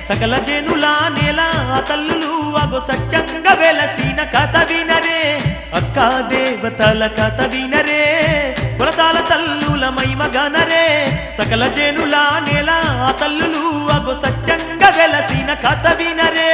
సకల జనుల నేల తల్లులు అగో సత్యంగా వెలసిన కథ వినరే అక్క దేవతల కథ వినరే కులతాల తల్లుల మైమగనరే సకల జనుల నేల తల్లులు అగో సత్యంగా వెలసిన కథ వినరే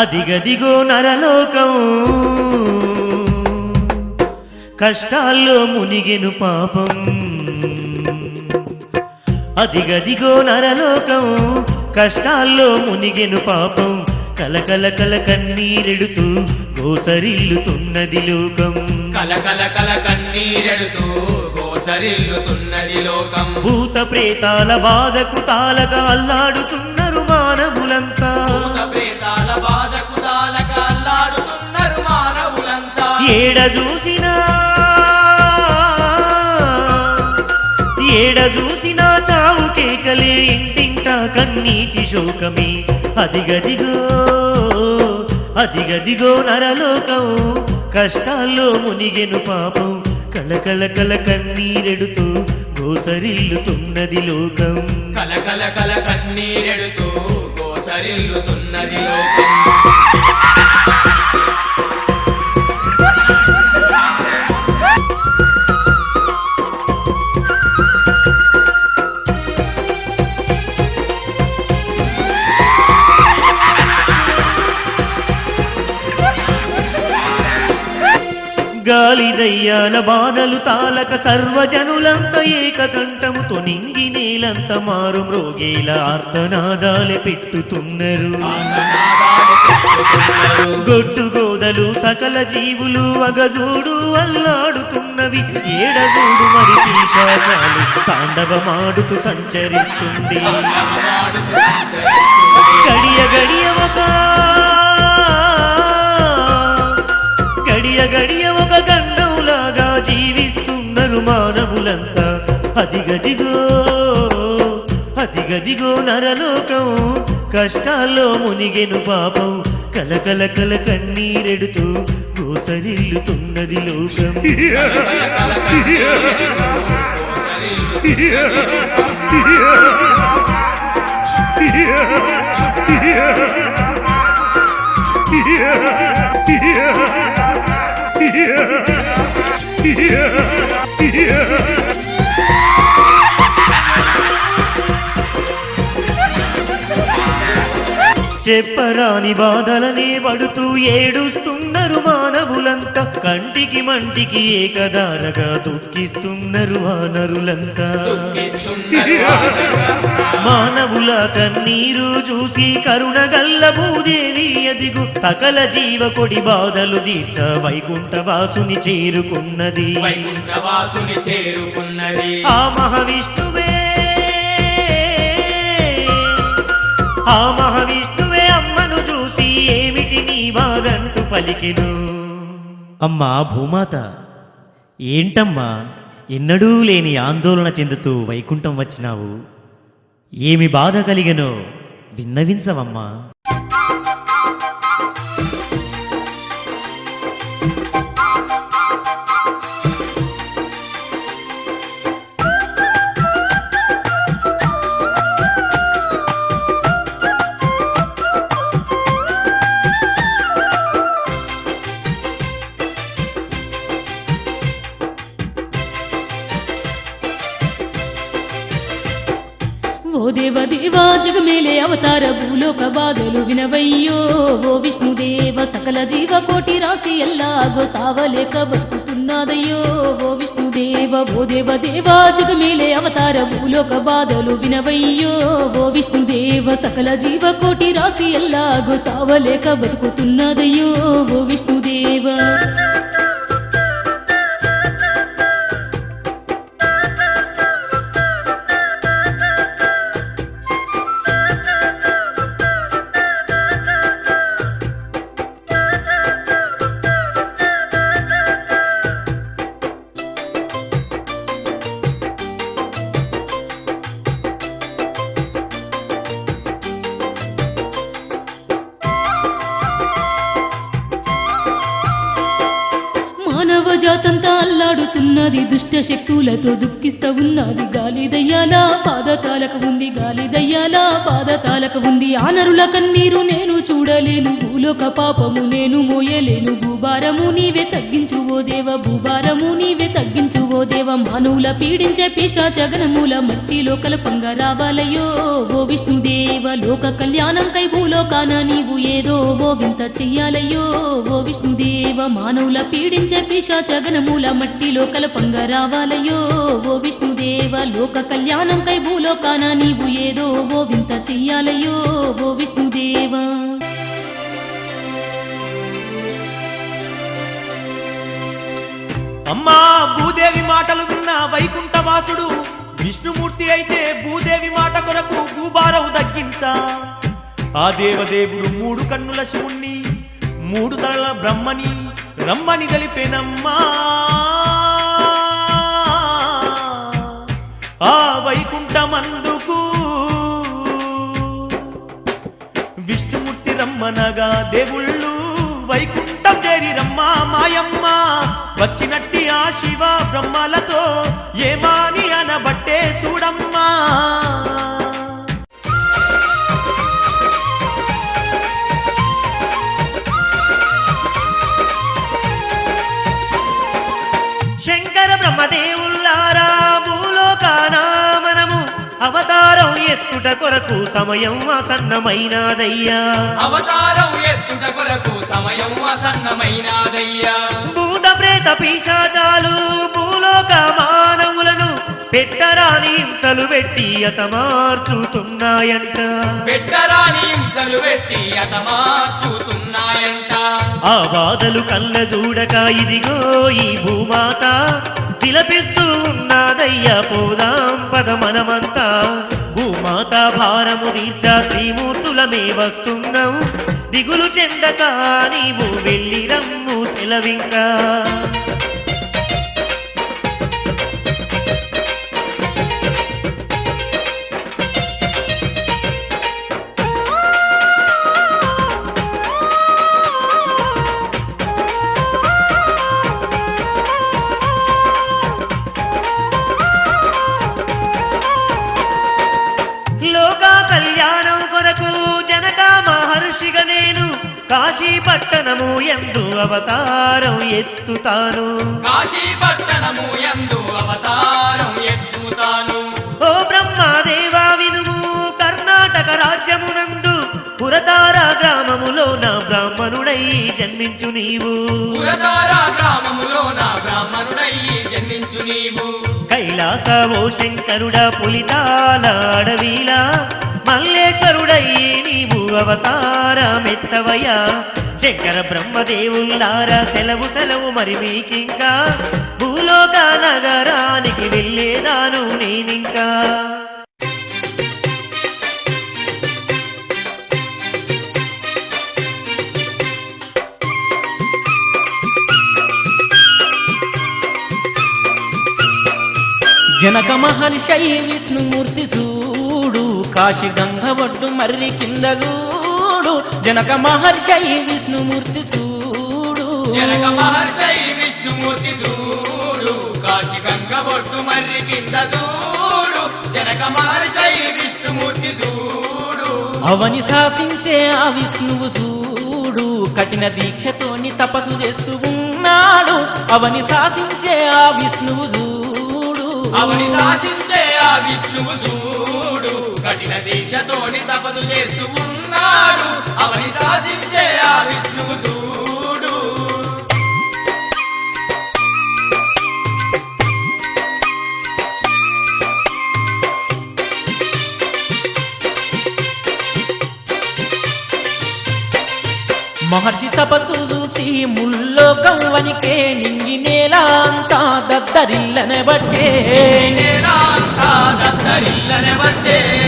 అదిగదిగో నరలోకం కష్టాల్లో మునిగెను పాపం అదిగదిగో నరలోకం కష్టాల్లో మునిగెను పాపం కలకల కల కన్నీరెడుతూ గోసరిల్లుతున్నది లోకం కలకల కల కన్నీరెడుతూ గోసరిల్లుతున్నది లోకం భూత ప్రేతాల బాధకు తాలక అల్లాడుతున్నారు మానవులంతా భూత ప్రేతాల బాధకు తాలక అల్లాడుతున్నారు మానవులంతా ఏడ చూసినా చావు కేకలే ఇంటింటా కన్నీటి శోకమే అదిగదిగో నరలోకం కష్టాల్లో మునిగెను పాపం కలకల కల కన్నీరెడుతూ గోసరిల్లుతున్నది లోకం కలకల కల కన్నీరెడుతూ గోసరిల్లుతున్నది లోకం గాలి దయ్యాల బాధలు తాలక సర్వజనులంత ఏకకంఠముతో నింగి నేలంత మారు మ్రోగేల ఆర్తనాదాలే పెట్టుతున్నారు గొడ్డు గోదలు సకల జీవులు అగజూడు అల్లాడుతున్నవి ఏడగూడు మరి పీశాచాలు తాండవమాడుతూ సంచరిస్తుంది గడియ గడియ ఒక గండంలాగా జీవిస్తున్నారు మానవులంతా అదిగదిగో నరలోకం కష్టాల్లో మునిగెను పాపం కలకల కల కన్నీరెడుతూ గోసరిల్లుతున్నది లోకం చెప్పరాని బాధలనే పడుతూ ఏడుస్తున్నారు మానవులంతా కంటికి మంటికి ఏకదారగా దుఃఖిస్తున్నారు వానరులంతా మానవుల కన్నీరు చూసి కరుణగల్ల భూదేవి అదిగు సకల జీవ కొడి బాధలు తీర్చ వైకుంఠవాసుని చేరుకున్నది ఆ మహావిష్ణువే అమ్మను చూసి ఏమిటి నీ బాధంటూ పలికెను. అమ్మా భూమాత, ఏంటమ్మా ఎన్నడూ లేని ఆందోళన చెందుతూ వైకుంఠం వచ్చినావు? ఏమి బాధ కలిగనో విన్నవించవమ్మా. ఓ దేవ దేవా జగమేలే అవతార భూలోక బాధలు వినవయ్యో. ఓ విష్ణుదేవ సకల జీవకోటి రాశి ఎల్లాగో సావలేక బతుకుతున్నదయ్యో. ఓ విష్ణుదేవ ఓ దేవ దేవా జగమేలే అవతార భూలోక బాధలు వినవయ్యో. ఓ విష్ణుదేవ సకల జీవకోటి రాశి ఎల్లాగో సావలేక బతుకుతున్నదయ్యో. ఓ విష్ణుదేవ రాతంతా అల్లాడుతున్నది, దుష్ట శక్తులతో దుఃఖిస్తా ఉన్నది. గాలి దయ్యాల పాదతాలకు ఉంది, గాలి దయ్యాల పాదతాలకు ఉంది. ఆనరుల కన్నీరు నేను చూడలేను, భూలోక పాపము నేను మోయలేను. భూభారము నీవే తగ్గించు ఓ దేవ, భూభారము నీవే తగ్గించు ఓ దేవ. మానవుల పీడించే పిశాచగణముల మట్టిలో కలపంగా రావాలయ్యో ఓ విష్ణుదేవ. లోక కళ్యాణం కై భూలోకాన నీవు ఏదో ఓ వింత చెయ్యాలయ్యో ఓ విష్ణుదేవ. మానవుల పీడించే పిశాచగణముల మట్టిలో కలపంగా రావాలయ్యో ఓ విష్ణుదేవ. లోక కళ్యాణం కై భూలోకాన నీవు ఏదో ఓ వింత చెయ్యాలయ్యో ఓ విష్ణుదేవ. అమ్మా భూదేవి మాటలు విన్న వైకుంఠవాసుడు విష్ణుమూర్తి అయితే భూదేవి మాట కొరకు భూభారవు దక్కించా. ఆ దేవదేవుడు 3 కన్నుల శివుణ్ణి 3 తలల బ్రహ్మని రమ్మని తెలిపెనమ్మా. ఆ వైకుంఠమందుకు విష్ణుమూర్తి రమ్మనగా దేవుళ్ళు వైకుంఠం చేరి రమ్మా మాయమ్మ. వచ్చినట్టి ఆ శివ బ్రహ్మలతో ఏమాని అనబట్టే చూడమ్మా. శంకర బ్రహ్మదేవుల్లారా భూలోకాన మనము అవతారం ఎత్తుట కొరకు సమయం ఆసన్నమైనాదయ్యా. అవతారం ఎత్తుట కొరకు సమయం ఆసన్నమైనాదయ్యా. భూత ప్రేత పిశాచాలు భూలోక మానవులను పెట్టరాని హింసలు పెట్టి అతమార్చుతున్నాయంట. పెట్టరాని హింసలు పెట్టి అతమార్చుతున్నాయంట. ఆ బాధలు కళ్ళ చూడక ఇదిగో ఈ భూమాత విలపిస్తూ ఉన్నదయ్యా. పోదాం పద మనమంతా భూమాత భారము తీర్చా త్రిమూర్తులమే వస్తున్నాం. దిగులు చెందక నీవు వెళ్ళి రమ్ము సెలవింకా. కళ్యాణం కొరకు జనక మహర్షిగా నేను కాశీ పట్టణము యందు అవతారం ఎత్తుతాను. కాశీ పట్టణము యందు అవతారం ఎత్తుతాను. ఓ బ్రహ్మదేవా వినుము, కర్ణాటక రాజ్యమునందు పురతార గ్రామములో నా బ్రాహ్మణుడై జన్మించు నీవు. పురతార గ్రామములో నా బ్రాహ్మణుడై జన్మించు నీవు. కైలాస ఓ శంకరుడ పులితాల అడవిలా మల్లేశ్వరుడై నీవు అవతారమెత్తవయ్యా. శంకర బ్రహ్మదేవుల్లారా సెలవు సెలవు మరి మీకింకా. భూలోక నగరానికి వెళ్ళేదాను నేనింకా. జనక మహర్షి విష్ణుమూర్తి చూడు, కాశీ గంగ ఒడ్డు మర్రి కింద చూడు. జనక మహర్షి విష్ణుమూర్తి చూడు, జనక మహర్షి విష్ణుమూర్తి చూడు. కాశీ గంగ ఒడ్డు మర్రి కింద చూడు. జనక మహర్షి విష్ణుమూర్తి చూడు. అవని శాసించే ఆ విష్ణువు చూడు, కఠిన దీక్షతోని తపస్సు చేస్తూ ఉన్నాడు. అవని శాసించే ఆ విష్ణువు చూడు, అవని శాసించే ఆ విష్ణువు చూడు. కఠిన దీక్షతోని తపస్సు చేస్తూ ఉన్నాడు. అవని శాసించే ఆ విష్ణువు చూడు. మహర్షి తపస్సు చూసి ముల్లోకం వనికే, నింగి నేల అంతా దద్దరిల్లనే బట్టే.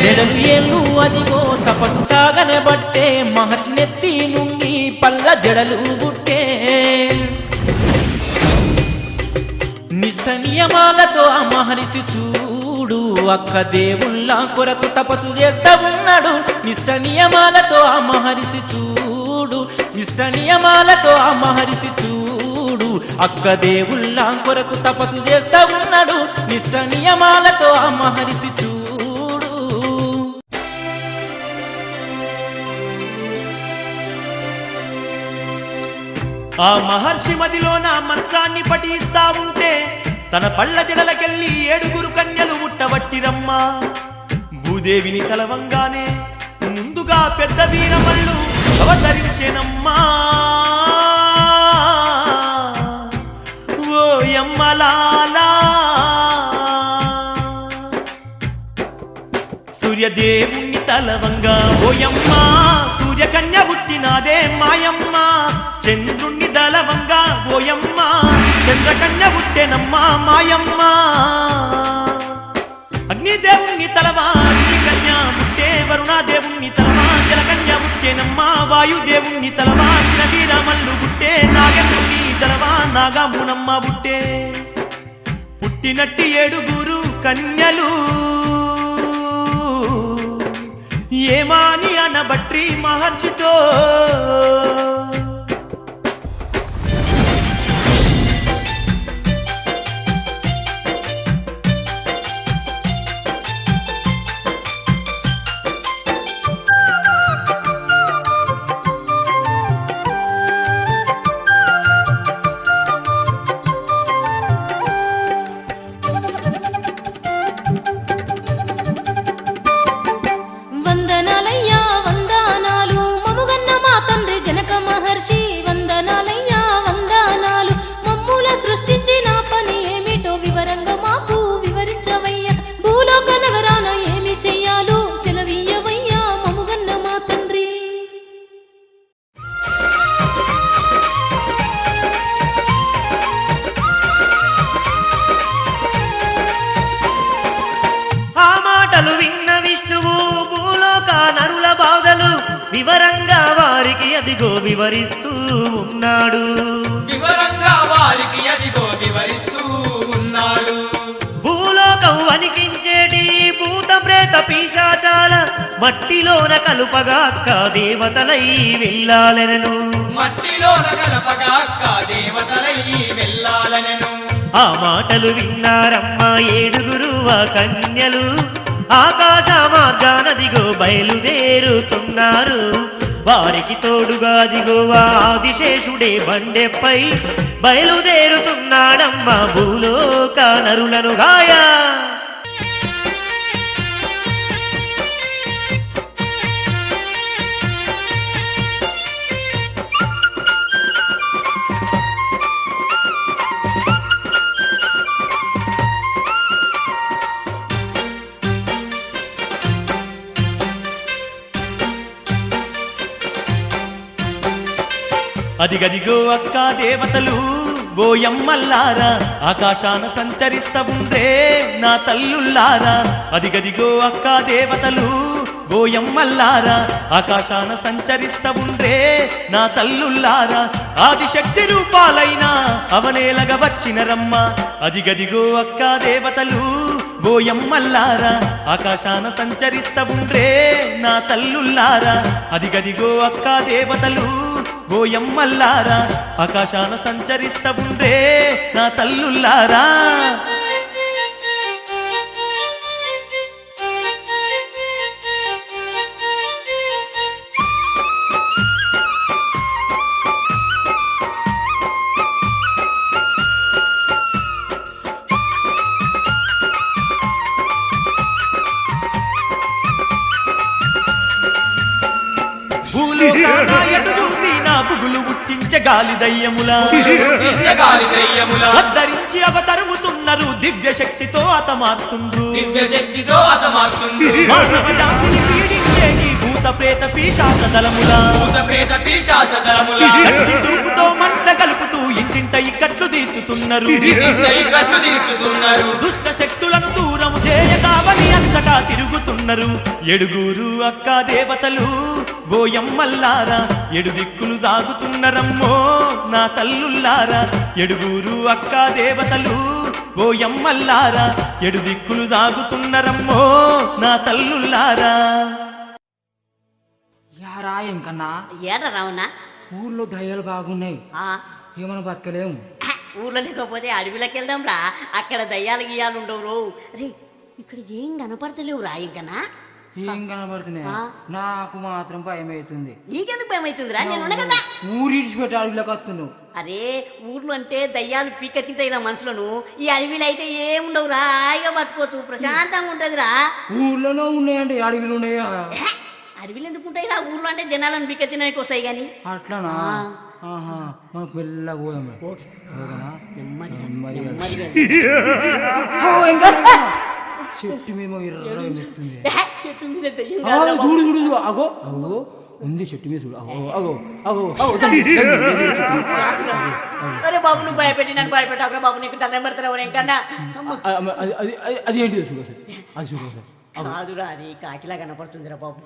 నెడలు ఏళ్ళు అదిగో తపస్సు సాగనే బట్టే. మహర్షి నెత్తి నుండి పల్ల జడలు గుట్టే. నిష్ట నియమాలతో ఆ మహర్షి చూడు, అక్క దేవుళ్ళ కొరకు తపస్సు చేస్తా ఉన్నాడు. నిష్ట నియమాలతో ఆ మహర్షి చూడు, నిష్ట నియమాలతో ఆ మహర్షి చూడు. అక్క దేవుళ్ళ కొరకు తపస్సు చేస్తా ఉన్నాడు నిష్ట నియమాలతో ఆ మహర్షి చూడు. ఆ మహర్షి మదిలోన మంత్రాన్ని పఠిస్తా ఉంటే తన పళ్ళ జడలకెళ్ళి 7 కన్యలు ముట్టబట్టిరమ్మా. భూదేవిని తలవంగానే ముందుగా పెద్ద వీరమల్లు అవతరించెనమ్మా. ఓ యమ్మలాలా సూర్యదేవుణ్ణి తలవంగా ఓయమ్మా సూర్యకన్య పుట్టినాదే మాయమ్మ. చంద్రుణ్ణి దళవంగా ఓయమ్మ చంద్రకన్య పుట్టెనమ్మా మాయమ్మ. అగ్నిదేవుణ్ణి తలవా అగ్నికన్య పుట్టే వరుణాదేవుణ్ణి తలవా జలకన్య పుట్టెనమ్మా. వాయుదేవుణ్ణి తలవా వీరమల్లు పుట్టే నాగేంద్రుణ్ణి తలవా నాగమునమ్మ పుట్టే. పుట్టినట్టి 7 కన్యలు ఏమాని అనబట్రి మహర్షితో. వందనాలయ్యా వందనాలు మముగన్న మా తండ్రి జనక మహర్షి. వందనాలయ్యా వందనాలు మమ్ముల సృష్టించిన పని ఏమిటో వివరంగా మాకు వివరించవయ్యా. భూలోక నగరాన ఏమి చెయ్యాలో సెలవీయవయ్యా మముగన్న మా తండ్రి. ఆ మాటలు విన్న విష్ణువు భూలోక నరుల బాధలు వివరంగా వారికి అదిగో వివరిస్తూ ఉన్నాడు. వివరంగా వారికి అదిగో వివరిస్తూ ఉన్నాడు. భూలోకం వణికించేటి భూత ప్రేత పిశాచాల మట్టిలోన కలుపగా అక్క దేవతలై వెళ్ళాలెనను. మట్టిలోన కలపగా అక్క దేవతలై వెళ్ళాలనెను. ఆ మాటలు విన్నారమ్మా 7 ఆ కన్యలు ఆకాశ మార్గానదిగో బయలుదేరుతున్నారు. వారికి తోడుగా దిగో ఆదిశేషుడే బండెపై బయలుదేరుతున్నాడమ్మా భూలోక నరులను గాయా. అదిగదిగో అక్క దేవతలు ఓయమ్మల్లారా ఆకాశాన సంచరిస్తవుండ్రే నా తల్లుల్లారా. అదిగదిగో అక్క దేవతలు ఓయమ్మల్లారా ఆకాశాన సంచరిస్తవుండ్రే నా తల్లుల్లారా. ఆదిశక్తి రూపాలైన అవనేలగా వచ్చినరమ్మ. అదిగదిగో అక్క దేవతలు ఓయమ్మల్లారా ఆకాశాన సంచరిస్తవుండ్రే నా తల్లుల్లారా. అదిగదిగో అక్క దేవతలు ఓయమ్మల్లారా ఆకాశాన సంచరిస్తవుండ్రే నా తల్లుల్లారా. భూలోకాన ఎటుదుంది నా బుగులు పుట్టించే గాలి దయ్యములా. అద్దరించి అవతరుముతున్నారు దివ్య శక్తితో అతమార్తుండ్రు. మానవ జాతిని పీడించేటి భూత ప్రేత పిశాచ దళములా. కంటి చూపుతో మంట కలుపుతూ ఇంటింట ఇక్కట్లు తీర్చుతున్నారు. దుష్ట శక్తులను దూరము చేయకావని అంతటా తిరుగుతున్నారు. 7 అక్క దేవతలు ఓయమ్మల్లారా 7 దిక్కులు సాగుతున్నరమ్మో నా తల్లుల్లారా. 7 అక్క దేవతలు ఓయమ్మల్లారా 7 దిక్కులు సాగుతున్నరమ్మో నా తల్లుల్లారా. యారా ఎంకన్నా ఏడ రావునా ఊళ్ళో దయ్యాలు బాగున్నాయి, ఆ, ఏమైనా బతకలేము. ఊర్లో లేకపోతే అడవిలోకి వెళ్దాం రా, అక్కడ దయ్యాలు గీయాలు ఉండవు. రే ఇక్కడ ఏం కనపడతలేవురా ఇంకనా? ఏం కనబడుతున్నాయి? నాకు మాత్రం భయం అవుతుంది. నీకెందుకు భయం అవుతుందిరా? నేను కదా ఊరిడిచిపెట్టి అడవిలోకి వస్తున్నావు. అరే ఊర్లో అంటే దయ్యాలు పీక తింటాయిరా మనుషులను, ఈ అడవిలో అయితే ఏముండవురా, హాయిగా బతుకోవచ్చు, ప్రశాంతంగా ఉంటదిరా. ఊర్లోనే ఉన్నాయండి, అడవిలు ఉన్నాయా? అడవిలు ఎందుకు ఉంటాయిరా? ఊర్లో అంటే జనాలను పీక తినడానికి వస్తాయి కానీ. అట్లానా? మనకు మెల్లగా పోయాము. చెట్టు మీద ఎర్రగెత్తుంది. చెట్టు మీద దయ్యం చూడు చూడు చూడు, అగో అగో ఉంది చెట్టు మీద చూడు. అగో అగో అగో అగో. అరే బాబు నువ్వు భయపెట్టి నన్ను భయపెట్టావురా బాబు, నీకు దండం పెడతావు ఇంకన్నా. అది ఏంటి చూడు సార్, అది చూడు సార్. కాదురా అది కాకిలా కనపడుతుందిరా బాబు.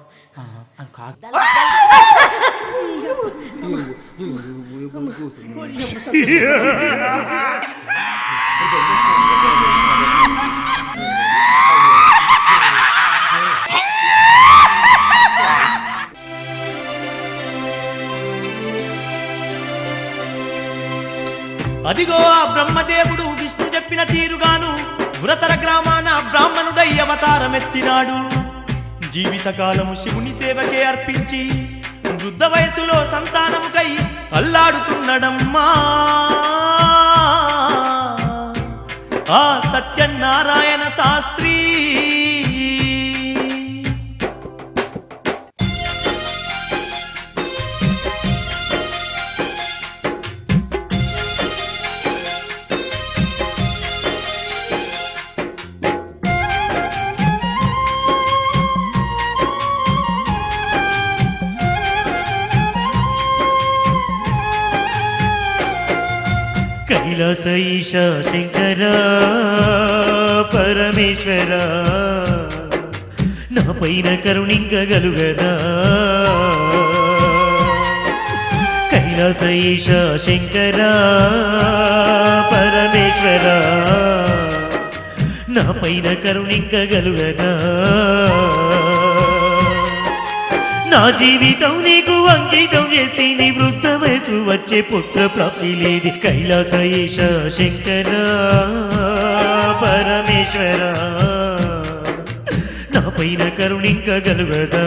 అదిగో ఆ బ్రహ్మదేవుడు విష్ణు చెప్పిన తీరుగాను పురతర గ్రామాన బ్రాహ్మణుడై అవతారమెత్తినాడు. జీవితకాలము శివుని సేవకే అర్పించి వృద్ధ వయసులో సంతానముకై అల్లాడుతున్నడమ్మా ఆ సత్యనారాయణ శాస్త్రి. కైలాస ఈశ శంకర పరమేశ్వర నా పైన కరుణింకగలుగదా. కైలాస ఈశ శంకర పరమేశ్వర నా పైన కరుణింకగలుగదా. నా జీవితం నీకు అంకితం చేసి నీ వృద్ధ వయసు వచ్చే పుత్ర ప్రాప్తి లేది. కైలాస ఈశ శంకర పరమేశ్వర నా పైన కరుణింకగలుగదా.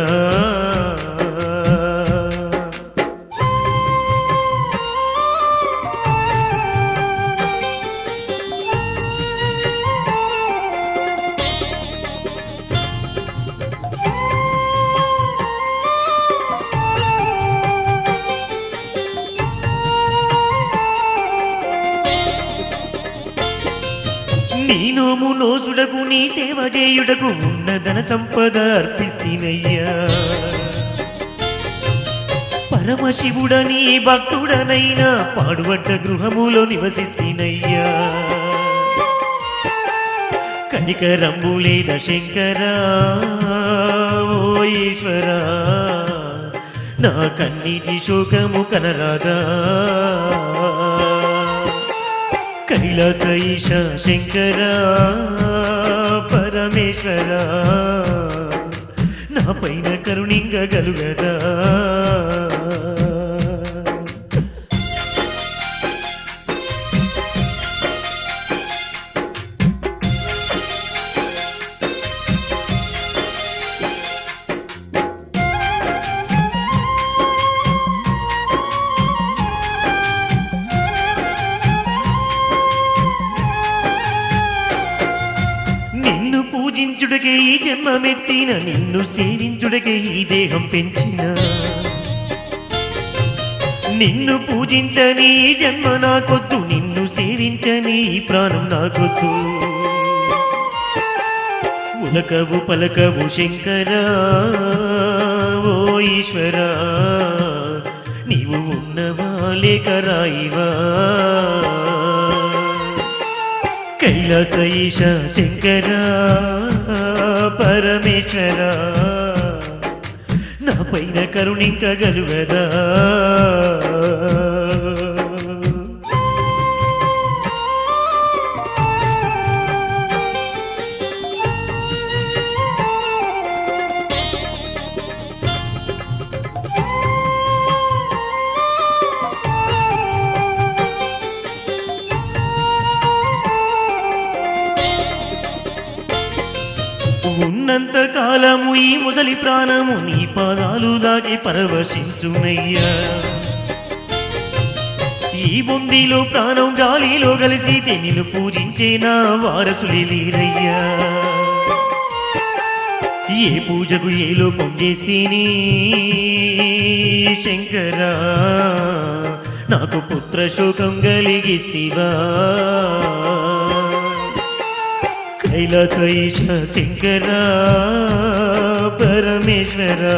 నీ నోము నోసుడకు నీ సేవ చేయుటకు ఉన్నదన సంపద అర్పిస్తీనయ్యా. పరమశివుడని భక్తుడనైనా పాడుబడ్డ గృహములో నివసిస్తీనయ్యా. కనికరంబు లేద శంకరా ఓ ఈశ్వరా నా కన్నీటి శోకము కనరాదా. కైలాస ఈశ శంకర పరమేశ్వర నా పైన కరుణింకగలుగదా. పూజించుడకే ఈ జన్మమెత్తిన నిన్ను సేవించుడకే ఈ దేహం పెంచిన. నిన్ను పూజించని ఈ జన్మ నాకొద్దు, నిన్ను సేవించని ఈ ప్రాణం నాకొద్దు. ఉలకవు పలకవు శంకరా ఓ ఈశ్వరా నీవు ఉన్నవా లేక రాయివా. కైలాస ఈశ శంకర పరమేశ్వర నా పైన కరుణింకగలుగదా. ముసలి ప్రాణము నీ పాదాలు దాగి పరవశించునయ్యా ఈ బొందిలో ప్రాణం గాలిలో కలిసి నిన్ను పూజించే నా వారసులే లేరయ్యా ఏ పూజకు ఏ లోపం చేస్తేనే శంకరా నాకు పుత్ర శోకం కలిగిస్తేవా కైలాస ఈశ శంకరా పరమేశ్వరా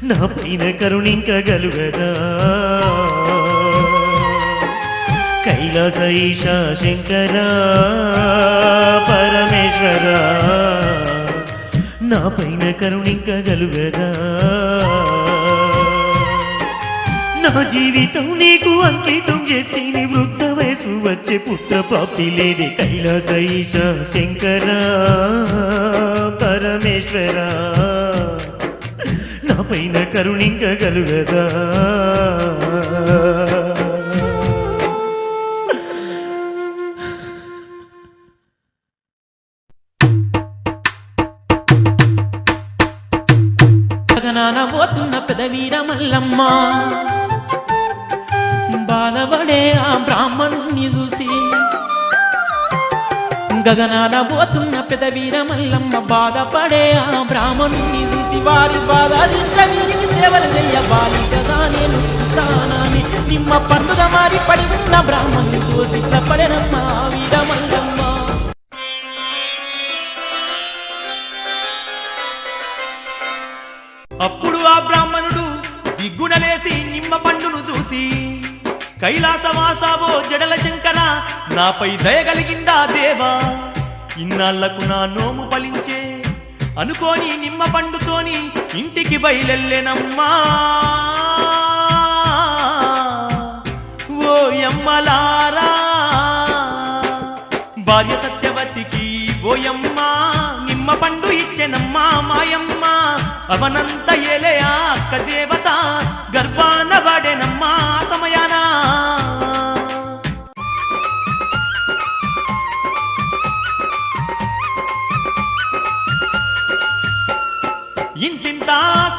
నా పైన కరుణింకగలుగదా కైలాస ఈశ శంకరా పరమేశ్వరా నా పైన కరుణింకగలుగదా నా జీవితం నీకు అంకితం చేసి నీ వృద్ధ వయసు వచ్చే పుత్ర ప్రాప్తి లేదే కైలాస ఈశ శంకరా పరమేశ్వరా నా పైన కరుణింకగలుగదా గగనాన పోతున్న పెదవీర మల్లమ్మ బాధపడే ఆ బ్రాహ్మణుని చూసి గగనాన పోతున్న పెదవీర మల్లమ్మ బాధపడే ఆ బ్రాహ్మణుని చూసి వారి బాధ వీరికి సేవలు చెయ్య బాలికగా నేను చూస్తానని నిమ్మ పండుగ మారి పడి ఉన్న బ్రాహ్మణుని చూసి పడనమ్మ వీర మల్లమ్మ అప్పుడు ఆ బ్రాహ్మణుడు దిగ్గునలేసి నిమ్మ పండును చూసి కైలాసవాసావో జడల శంకర నాపై దయ కలిగిందా దేవా ఇన్నాళ్లకు నా నోము ఫలించే అనుకోని నిమ్మ పండుతోని ఇంటికి బయలెల్లెనమ్మా ఓ యమ్మలారా భార్య సత్యవతికి ఓయమ్మ నిమ్మ పండు ఇచ్చెనమ్మా మాయమ్మ అవనంత ఏలే ఆ అక్క దేవత గర్భాన పడెనమ్మా సమయాన ఇంతింత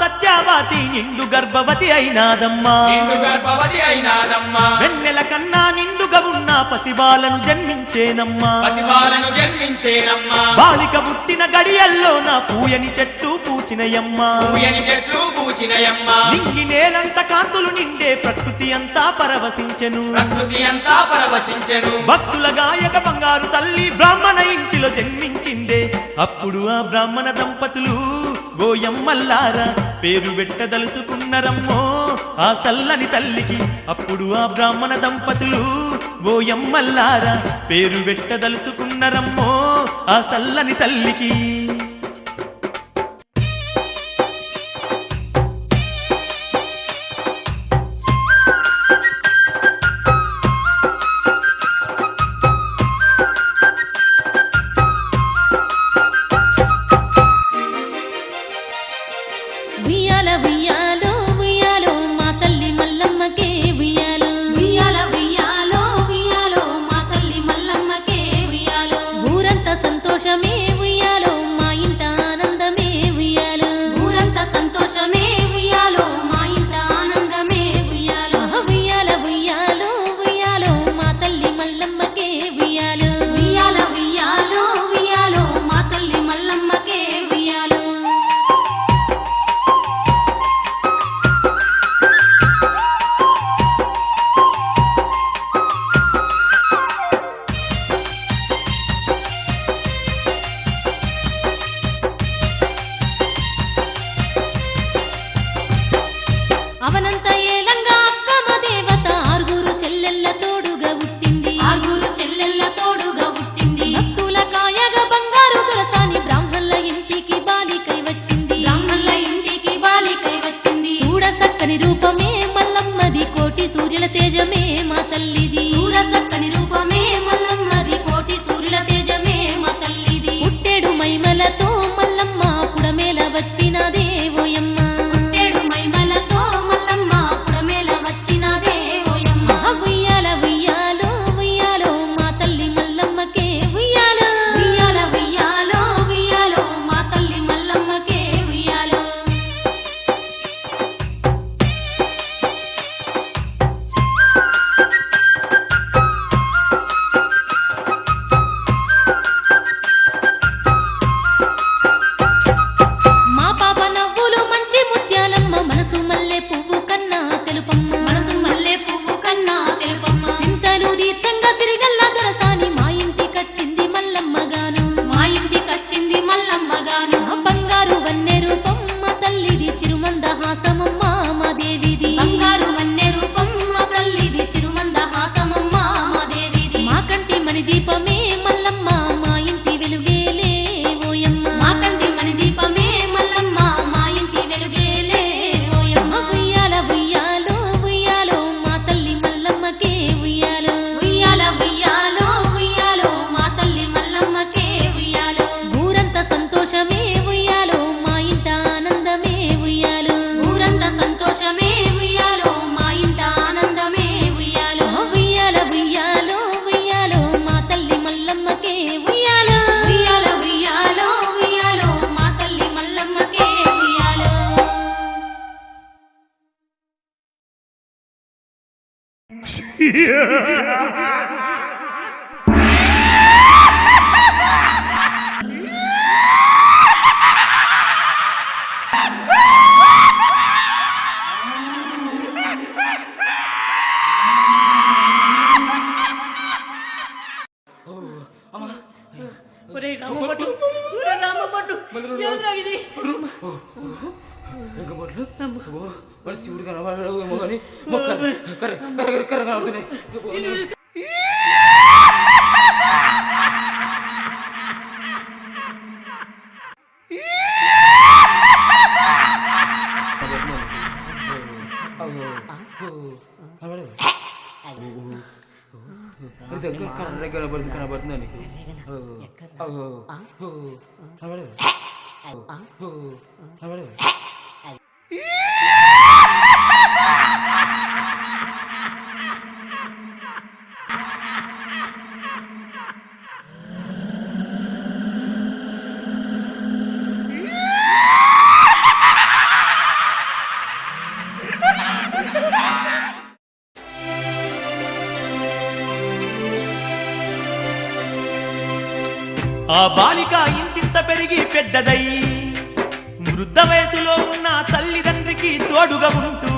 సత్యవతి నిండు గర్భవతి అయినాదమ్మా వెన్నెల కన్నా నిండుగా ఉన్న పసిబాలను జన్మించేనమ్మా బాలిక పుట్టిన గడియల్లో నా పూయని చెట్టు పూచినయమ్మా నింగి నేలంత కాంతులు నిండే ప్రకృతి అంతా పరవశించెను భక్తుల గాయక బంగారు తల్లి బ్రాహ్మణ ఇంటిలో జన్మించిందే అప్పుడు ఆ బ్రాహ్మణ దంపతులు గోయమ్మల్లారా పేరు పెట్టదలుచుకున్నరమ్మో ఆ సల్లని తల్లికి అప్పుడు ఆ బ్రాహ్మణ దంపతులు గోయమ్మల్లారా పేరు పెట్టదలుచుకున్నరమ్మో ఆ సల్లని తల్లికి మల్లమ్మకే ఉయ్యాలో ఉయ్యాల ఉయ్యాలో ఉయ్యాలో మా తల్లి మల్లమ్మ ఒరే రామపట్టు, ఒరే రామపట్టు, ఏంద్రా ఇది? శివుడు కనబడేమో కానీ కనబడుతున్నాయి. కనబడుతుందని ఆ బాలిక ఇంతింత పెరిగి పెద్దదై వృద్ధ వయసులో ఉన్న తల్లిదండ్రికి తోడుగా ఉంటూ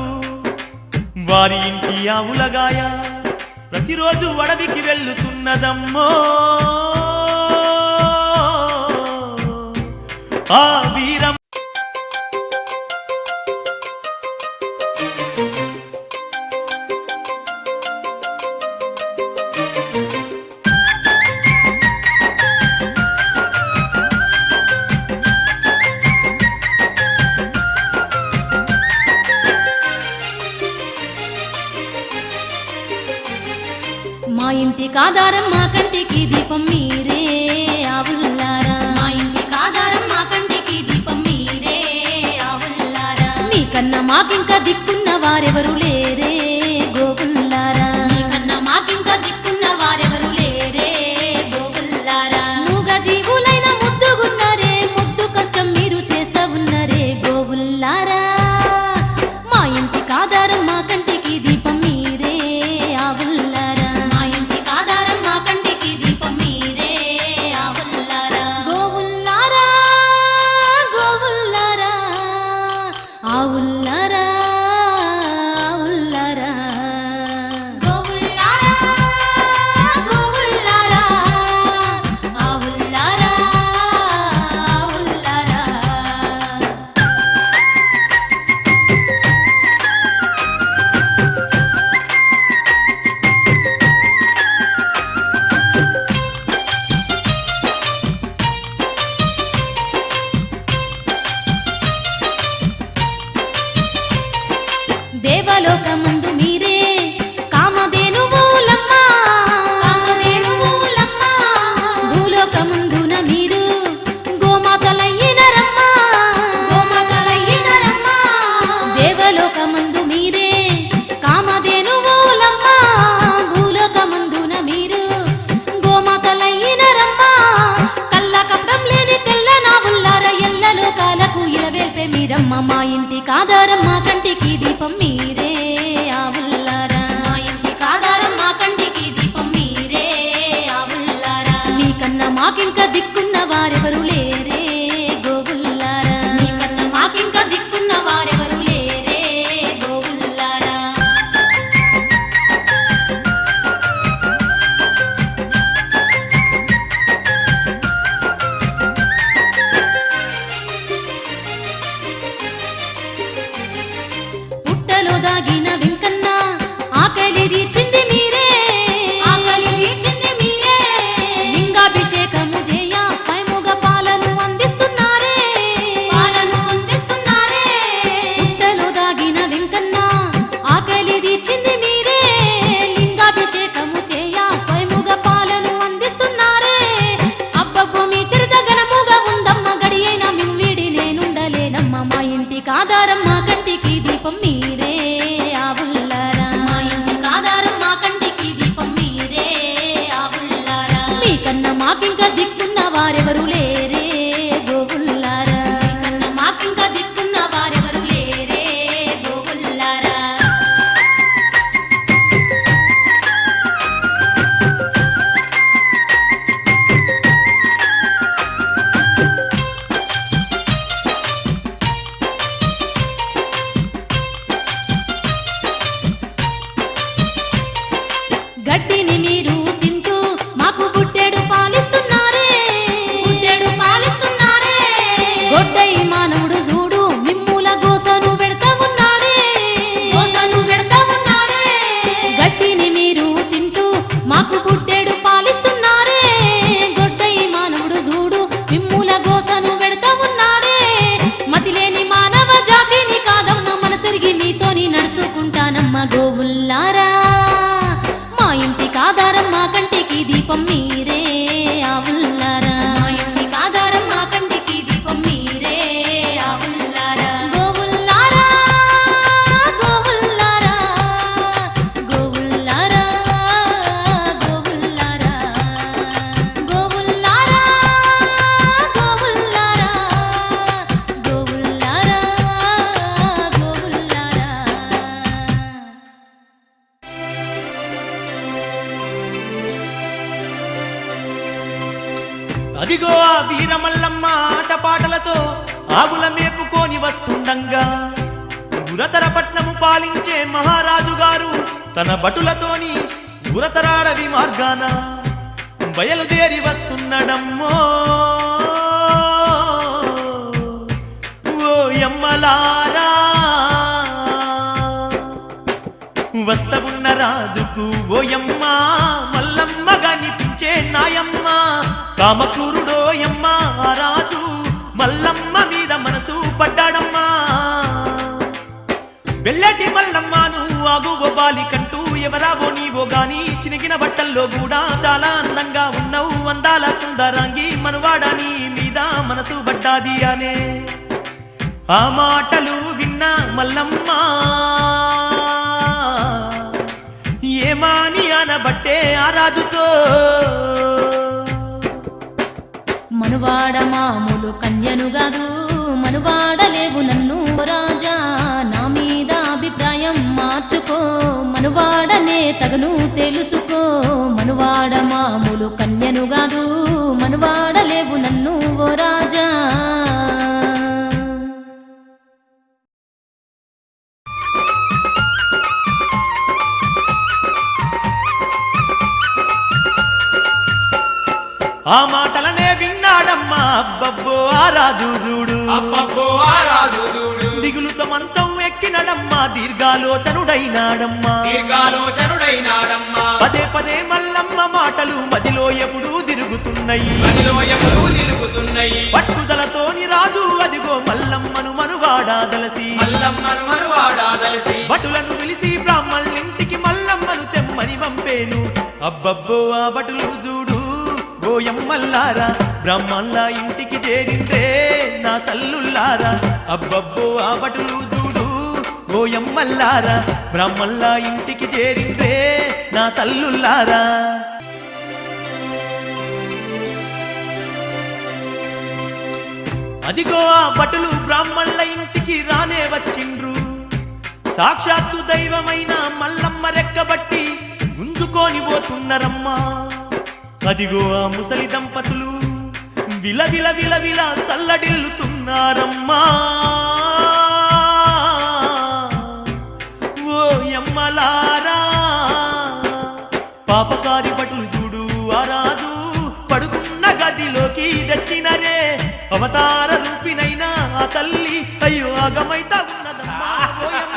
వారి ఇంటి ఆవులగాయ ప్రతిరోజు అడవికి వెళ్ళుతున్నదమ్మో. ఆ వీరం మా ఇంటికి ఆధారం మా కంటికి దీపం మీరే ఆవుల్లారా. మా ఇంటికి ఆధారం మా కంటికి దీపం మీరే ఆవుల్లారా. మీకన్నా మాకింకా దిక్కున్న వారెవరు లేరే గోవుల్లారా. మీకన్నా మాకింకా దిక్కున్న వారెవరు లేరే గోవుల్లారా. మూగ జీవులైన ముద్దుగున్నారే, ముద్దు కష్టం మీరు చేస్తా ఉన్నరే గోవుల్లారా. మా ఇంటికి ఆధారం మా కంటికి దీపం మీరే ఆవుల్లారా. దేవలోకమందు మీరే కామధేనువులమ్మ. భూలోకమందున మీరు గోమాతలయ్యినరమ్మ. దేవలోకమందు మీరే కామధేనువులమ్మ. భూలోకమందున మీరు గోమాతలయ్యినరమ్మ. కళ్ళ కపటం లేని తెల్ల నావుల్లార ఎల్ల లోకాలకు ఇలవేల్పే మీరమ్మ. మా ఇంటికి ఆధారం మా కంటికి దీపం మీరే ఆవుల్లారా. మా ఇంటికి ఆధారం మా కంటికి దీపం మీరే ఆవుల్లారా. మీకన్నా మాకింకా దిక్కున్న వారెవరు లేరే గోవుల్లారా. మీకన్నా మాకింకా దిక్కున్న వారెవరు లేరే గోవుల్లారా. పుట్టలో దాగిన వెంకన్న ఆకలి తీర్చింది మీరే. లింగాభిషేకము చేయ స్వయముగా పాలను అందిస్తున్నారే. పుట్టలో దాగిన వెంకన్న ఆకలి తీర్చింది మీరే. లింగాభిషేకము చేయ స్వయముగా పాలను అందిస్తున్నారే. అబ్బబ్బో మీ చరిత ఘనముగా ఉందమ్మ, గడియైన మిమ్మిడి నేనుండలేనమ్మ. మా ఇంటికి ఆధారం మా కంటికి దీపం మీరే ఆవుల్లారా. మా ఇంటికి ఆధారం మా కంటికి దీపం మీరే ఆవుల్లారా. మీకన్నా మాకింకా దిక్కున్న వారెవరు లేరే గోవుల్లారా. మీకన్నా మాకింకా దిక్కున్న వారెవరు లేరే గోవుల్లారా. మానవుడు చూడు మిమ్ముల గోసను పెడతా ఉన్నాడే గట్టిని మీరు తింటూ మాకు పుట్టేడు పాలిస్తున్నారే గొడ్డై మానవుడు చూడు మిమ్ముల గోసను పెడతా ఉన్నాడే మతిలేని మానవ జాతిని కాదమ్మ మనసరిగి మీతోని నడుచుకుంటానమ్మ గోవుల్లారా మా ఇంటికి ఆధారం మా కంటికి దీపం మీరే ఆవుల్లారా మా ఇంటికి ఆధారం మా కంటికి దీపం మీరే ఆవుల్లారా గోవుల్లారా గోవుల్లారా గోవుల్లారా గోవుల్లారా గోవుల్లారా గోవుల్లారా గోవుల్లారా గోవుల్లారా అదిగో ఆ వీరమల్లమ్మ ఆటపాటలతో ఆవుల మేపుకొని వస్తుండంగా గురతరపట్నము పాలించే మహారాజు గారు తన భటులతోని గురతరాడవి మార్గాన బయలుదేరి వస్తున్నడమ్మో ఓ యమ్మలారా వస్తవున్న రాజుకు ఓయమ్మ మల్లమ్మ కనిపించే నాయమ్మ కామక్రూరుడోయమ్మ ఆ రాజు మల్లమ్మ మీద మనసు పడ్డాడమ్మా వెళ్ళటి మల్లమ్మను ఆగువో బాలికంటూ ఎవరావో నీవో గాని చినిగిన బట్టల్లో కూడా చాలా అందంగా ఉన్నావు అందాల సుందరాంగి మనవాడ నీ మీద మనసు పడ్డాది అనే ఆ మాటలు విన్న మల్లమ్మ ఏమాని అనబట్టే ఆ రాజుతో మనువాడ మామూలు కన్యను గాదు మనువాడలేవు నన్ను రాజా నా మీద అభిప్రాయం మార్చుకో మనువాడనే తగను తెలుసుకో మనువాడ మామూలు కన్యను గాదు మనువాడలేవు నన్ను ఓ రాజా ఆ మాటలనే విన్నాడమ్మా అబ్బబ్బో ఆ రాజు చూడు అబ్బబ్బో ఆ రాజు చూడు దిగులుతో మంచం ఎక్కినడమ్మా దీర్ఘాలోచనుడైనాడమ్మా పదే పదే మల్లమ్మ మాటలు మదిలో ఎప్పుడూ తిరుగుతున్నాయి పట్టుదలతోని రాజు అదిగో మల్లమ్మను మనువాడాదలసి భటులను పిలిచి బ్రాహ్మణులింటికి మల్లమ్మను తెమ్మని పంపేను అబ్బబ్బో ఆ భటులు చూడు గోయమ్మల్లారా బ్రాహ్మణుల ఇంటికి చేరిందే నా తల్లుల్లారా అబ్బబ్బో ఆ భటులు చూడు గోయమ్మల్లారా బ్రాహ్మణుల ఇంటికి చేరిందే నా తల్లుల్లారా అదిగో ఆ భటులు బ్రాహ్మణుల ఇంటికి రానే వచ్చిండ్రు సాక్షాత్తు దైవమైన మల్లమ్మ రెక్కబట్టి గుంజుకొని పోతున్నరమ్మా అదిగో ఆ ముసలి దంపతులు విలవిల విలవిల తల్లడిల్లుతున్నారమ్మా ఓ యమ్మలారా పాపకారి భటులు చూడు ఆ రాజు పడుకున్న గదిలోకి తెచ్చినరే అవతార రూపినైనా ఆ తల్లి అయ్యో ఆగమైతా ఉన్నదమ్మా ఓయమ్మ.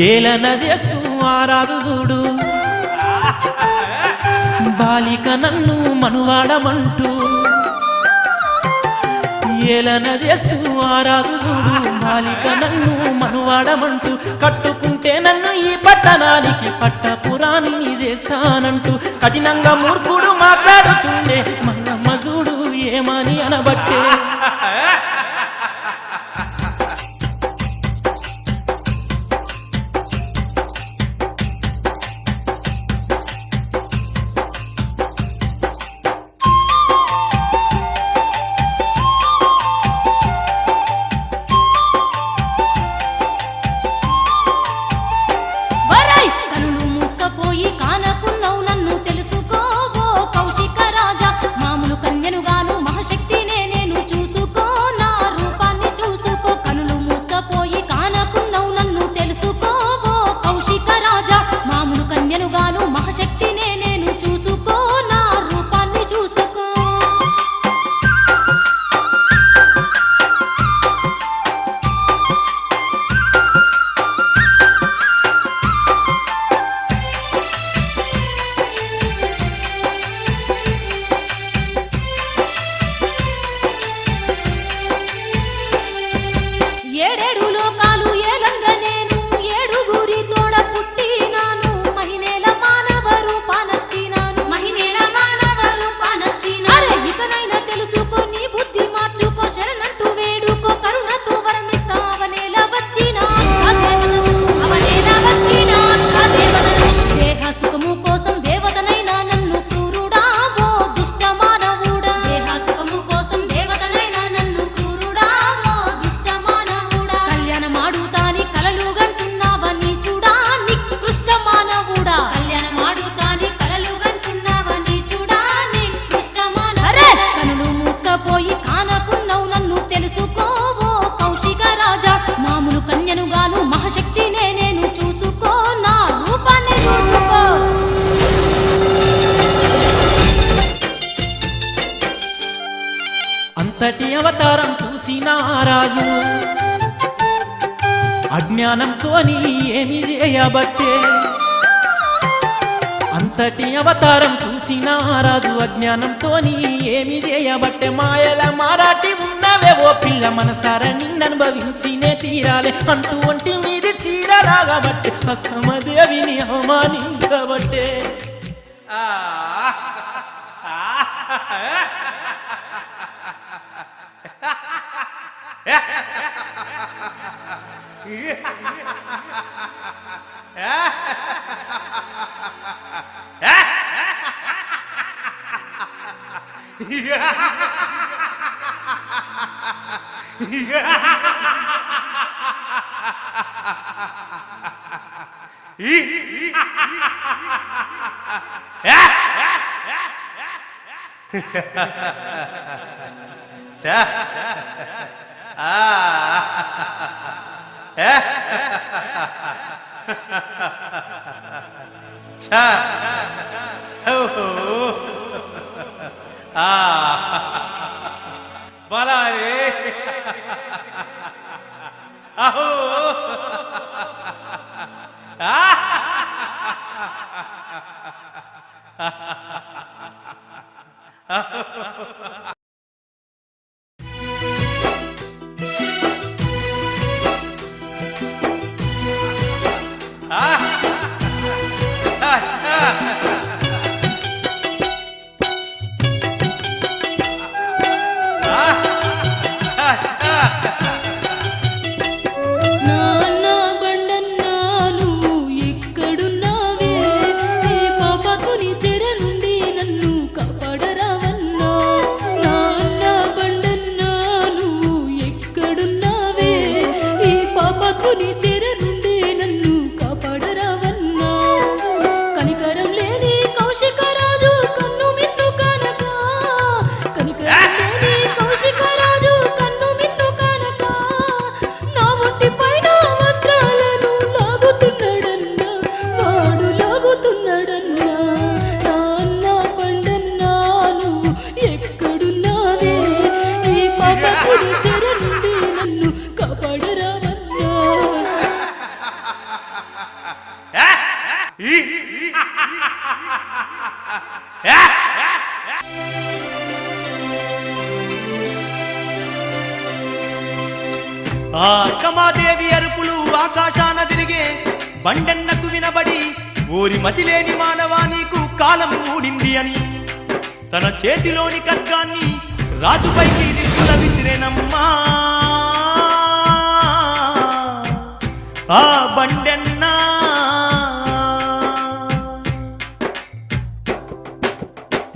ఏలన చేస్తూ ఆ రాజు చూడు బాలిక నన్ను మనువాడమంటూ ఏలన చేస్తూ ఆ రాజు చూడు బాలిక నన్ను మనువాడమంటూ కట్టుకుంటే నన్ను ఈ పట్టణానికి పట్టపురాణిని చేస్తానంటూ కఠినంగా మూర్ఖుడు మాట్లాడుతుండే మల్లమ్మ చూడు ఏమని అనబట్టే కన్యనుగాను మహాశక్తినే నేను చూసు అంతటి అవతారం చూసిన ఆ రాజు అజ్ఞానంతోని ఏమి చేయబట్టే అంతటి అవతారం చూసిన ఆ రాజు అజ్ఞానంతోని ఏమి చేయబట్టే మాయల మారాటి ఉన్నవే ఓ పిల్ల మనసారా నిన్ననుభవించినే తీరాలే అంటూ ఒంటి మీది చీరలాగబట్టే అక్కమదేవిని అవమానించబట్టే బలారే అహో నాన్న బండన్నా నువ్వు ఎక్కడున్నావే ఈ పాపకుని చెర నుండి నన్ను కాపాడరావన్నా నాన్న బండన్నా నువ్వు ఎక్కడున్నావే ఈ పాపకుని చెర నుండి నన్ను కాపాడరావన్నా కనికరం లేని కౌశికరాజు కన్ను మిన్ను కనక కనికరం లేని కౌశికరాజు కన్ను మిన్ను కనక నా ఒంటి పైన వస్త్రాలను లాగుతున్నాడన్నా వాడు లాగుతున్నాడన్నా నాన్న పండన్నా నువ్వు ఎక్కడున్నావే ఈ పాపకుడి చెర నుండి నన్ను కాపాడరావన్నా ఆ అక్కమాదేవి అరుపులు ఆకాశాన తిరిగే బండన్నకు వినబడి ఊరి మతిలేని మానవా నీకు కాలం ఊడింది అని తన చేతిలోని ఖడ్గాన్ని రాజుపైకి దిక్కున విసిరేనమ్మా ఆ బండెన్నా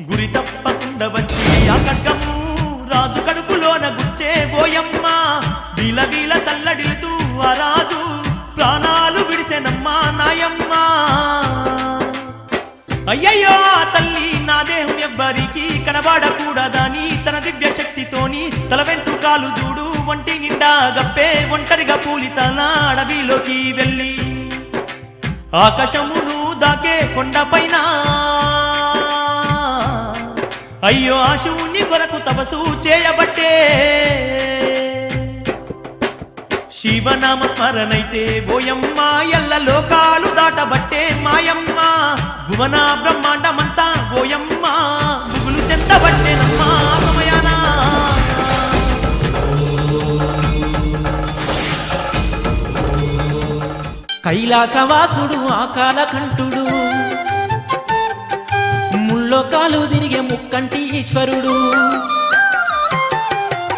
గురి తప్పకుండా వచ్చి ఆ ఖడ్గము రాజు కడుపులోన గుచ్చే పోయమ్మ వీల వీల తల్లడిలుతూ ఆ రాజు ప్రాణాలు విడిసెనమ్మా నాయమ్మ అయ్యయ్యో ఆ తల్లి నా దేహం ఎవ్వరికి కనబడకూడదని తన దివ్య శక్తితోని తల వెంట్రుకాలు చూడు ఒంటి నిండా గప్పే ఒంటరిగా పూలి తన అడవిలోకి వెళ్ళి ఆకాశమును దాకే కొండపైన అయ్యో ఆ శూన్య కొరకు తపస్సు చేయబట్టే శివనామ స్మరణైతే ఓయమ్మ ఎల్ల లోకాలు దాటబట్టే మాయమ్మ భువన బ్రహ్మాండమంతా ఓయమ్మ బుగులు చెందబట్టేనమ్మా సమయానా కైలాసవాసుడు ఆకాలకంఠుడు ముల్లోకాలు తిరిగే ముక్కంటి ఈశ్వరుడు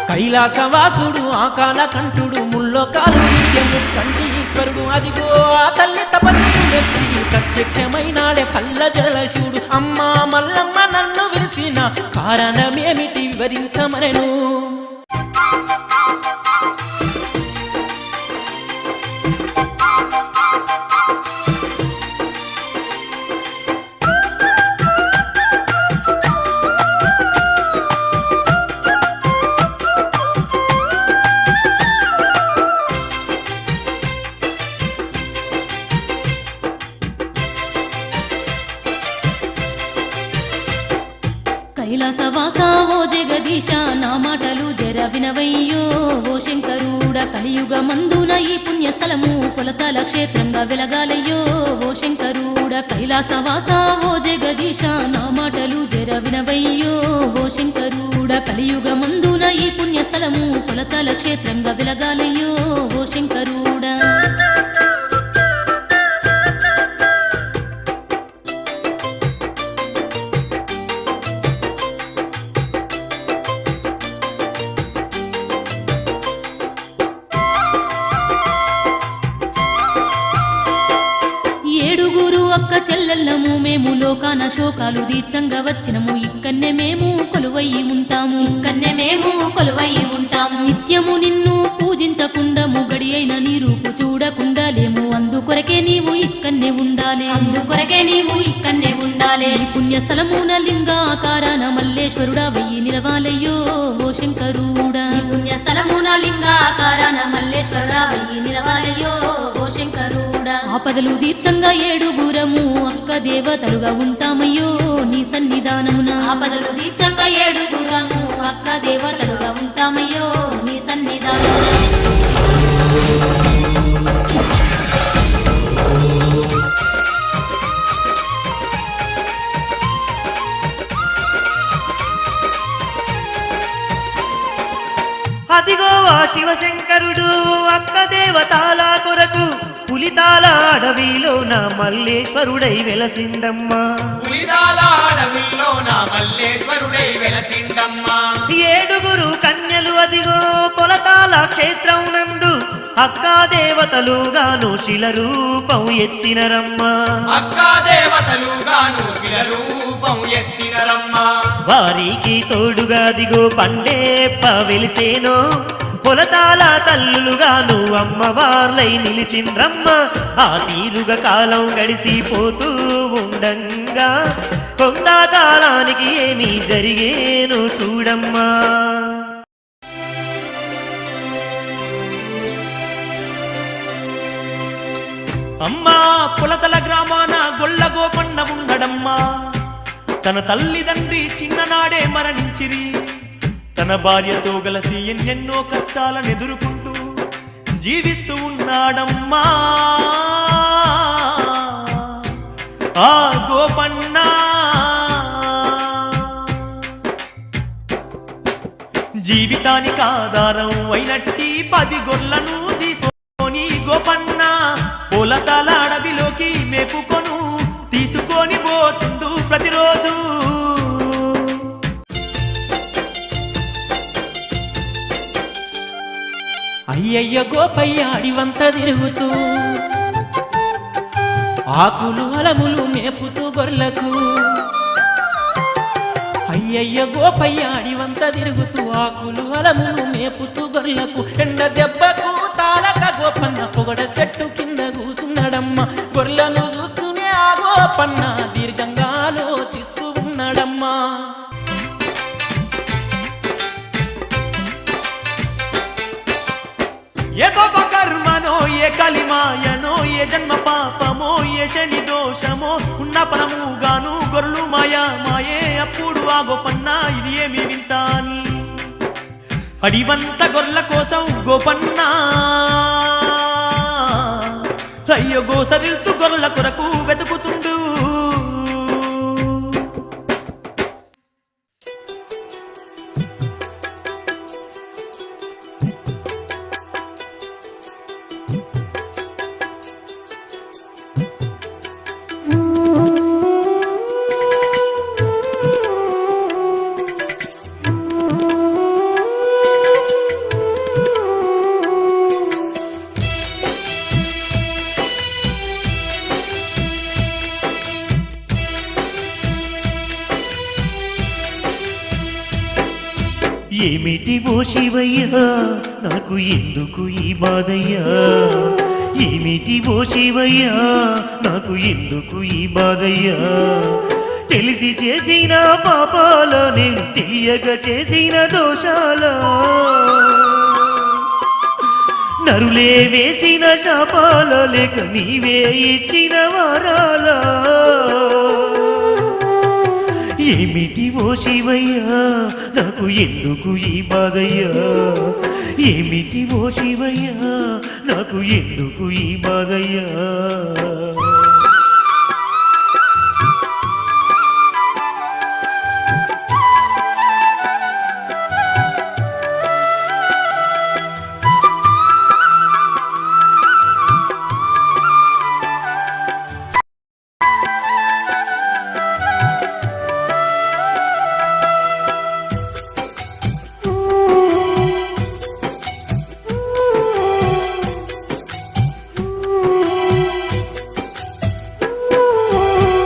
కైలాసవాసుడు ఆకాలకంఠుడు ముల్లోకాలు తిరిగే ముక్కంటి ఈశ్వరుడు అదిగో ఆ తల్లి తపస్సు మెచ్చి ప్రత్యక్షమైనాడే పల్ల జలశివుడు అమ్మా మల్లమ్మ నన్ను విరిసిన కారణమేమిటి వివరించమనెను కైలాసవాస ఓ జగదీశ నా మాటలు జర వినవయ్యో ఓ శంకరుడ కలియుగ మందున ఈ పుణ్యస్థలము కొలతల క్షేత్రంగా వెలగాలయ్యో ఓ శంకరుడ కైలాసవాస ఓ జగదీశ నా మాటలు జర వినవయ్యో ఓ శంకరుడ కలియుగ మందున ఈ పుణ్యస్థలము కొలతల క్షేత్రంగా వెలగాలయ్యో ఓ శంకరుడా అక్క చెల్లెల్లము మేము లోకాన శోకాలు దీర్చంగా వచ్చినము ఇక్కన్నే మేము కొలువయ్యి ఉంటాము నిత్యము నిన్ను పూజించకుండము గడి అయిన నీ రూపు చూడకుండా లేము అందుకొరకే నీవు ఇక్కన్నే ఉండాలి ఈ పుణ్యస్థలమున లింగాకారాన మల్లేశ్వరుడా వెయ్యి నిలవాలయ్యో ఓ శంకరుడా పుణ్యస్థలమున లింగాకారాన మల్లేశ్వరుడా వెయ్యి నిలవాలయ్యో ఓ శంకరుడా ఆపదలు దీర్చంగా ఏడుగురము అక్క దేవతలుగా ఉంటామయ్యో నీ సన్నిధానమున ఆపదలు తీర్చంగా ఏడుగురము అక్క దేవతలుగా ఉంటామయ్యో నీ సన్నిధానమున అదిగో ఆ శివశంకరుడు అక్క దేవతాల కొరకు పులితాల అడవిలో నా మల్లేశ్వరుడై వెలసిండమ్మా ఏడుగురు కన్యలు అదిగో పొలతాల క్షేత్రం నందు అక్కా దేవతలుగాను శిల రూపం ఎత్తినరమ్మా వారికి తోడుగా దిగో పండేప్ప వెలిసేనో పొలతాల తల్లులుగాను అమ్మవార్లై నిలిచిండ్రమ్మ ఆ తీరుగా కాలం గడిసిపోతూ ఉండంగా కొంతకాలానికి ఏమి జరిగేను చూడమ్మా అమ్మా పొలతల గ్రామాన గొల్ల గోపన్న ఉండడమ్మా తన తల్లిదండ్రి చిన్ననాడే మరణించిరి తన భార్యతో గలసి ఎన్నెన్నో కష్టాలను ఎదుర్కొంటూ జీవిస్తూ ఉన్నాడమ్మా ఆ గోపన్న జీవితానికి ఆధారం అయినట్టి 10 గొర్లను తీసుకొని గోపన్న పొలతల అడవిలోకి మేపుకొను తీసుకొని పోతుండు ప్రతిరోజు అయ్యయ్య గోపయ్య అడివంతా తిరుగుతూ ఆకులు అలములు మేపుతూ గొర్లకు అయ్యయ్య గోపయ్య అడివంతా తిరుగుతూ ఆకులు అలములు మేపుతూ గొర్లకు ఎండ దెబ్బకు తాలక గోపన్న పొగడ చెట్టు కింద కూసున్నాడమ్మ గొర్లను చూస్తూనే ఆ గోపన్న దీర్ఘంగా ఆలోచిస్తూ ఉన్నాడమ్మా ఏ పాప కర్మనో ఏ కలిమాయనో ఏ జన్మ పాపమో ఏ శని దోషమో ఉన్న పరముగాను గొర్రెలు మాయే అప్పుడు ఆ గోపన్న ఇది ఏమి వింత అని అడివంత గొర్రెల కోసం గోపన్న అయ్యో గోసరిల్తు గొర్రెల కొరకు వెతుకుతుండు ఏమిటి ఓ శివయ్యా నాకు ఎందుకు ఈ బాధయ్యా ఏమిటి ఓ శివయ్యా నాకు ఎందుకు ఈ బాధయ్యా తెలిసి చేసిన పాపాలనే తెలియక చేసిన దోషాల నరులే వేసిన శాపాల లేక నీవే ఇచ్చిన వారాల ఏమిటి ఓ శివయ్యా నాకు ఎందుకు ఈ బాధయ్యా ఏమిటి ఓ శివయ్యా నాకు ఎందుకు ఈ బాధయ్యా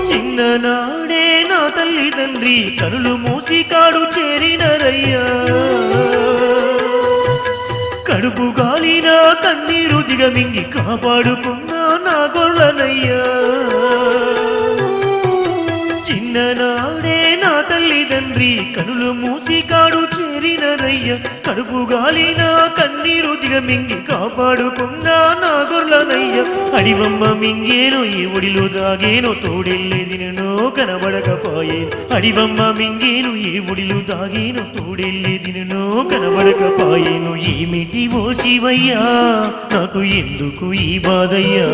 చిన్ననాడే నా తల్లిదండ్రి కనులు మూసి కాడు చేరినరయ్యా కడుపు గాలిన కన్నీరు దిగమింగి కాపాడుకున్నా నా గొర్రెలనయ్యా చిన్ననాడే నా తల్లిదండ్రి కనులు మూసి కాడు చేరినరయ్య కడుపు గాలిన కన్నీరు దిగమింగి కాపాడుకున్నా నా గొర్రెలనయ్య అడివమ్మ మింగేనో ఏ ఒడిలో దాగేనో తోడెళ్ళేదినో కనబడకపోయేను అడివమ్మ మింగేను ఏ ఒడిలో దాగేనో తోడెళ్ళేదినో కనబడకపోయేను ఏమిటి ఓ శివయ్యా నాకు ఎందుకు ఈ బాధయ్యా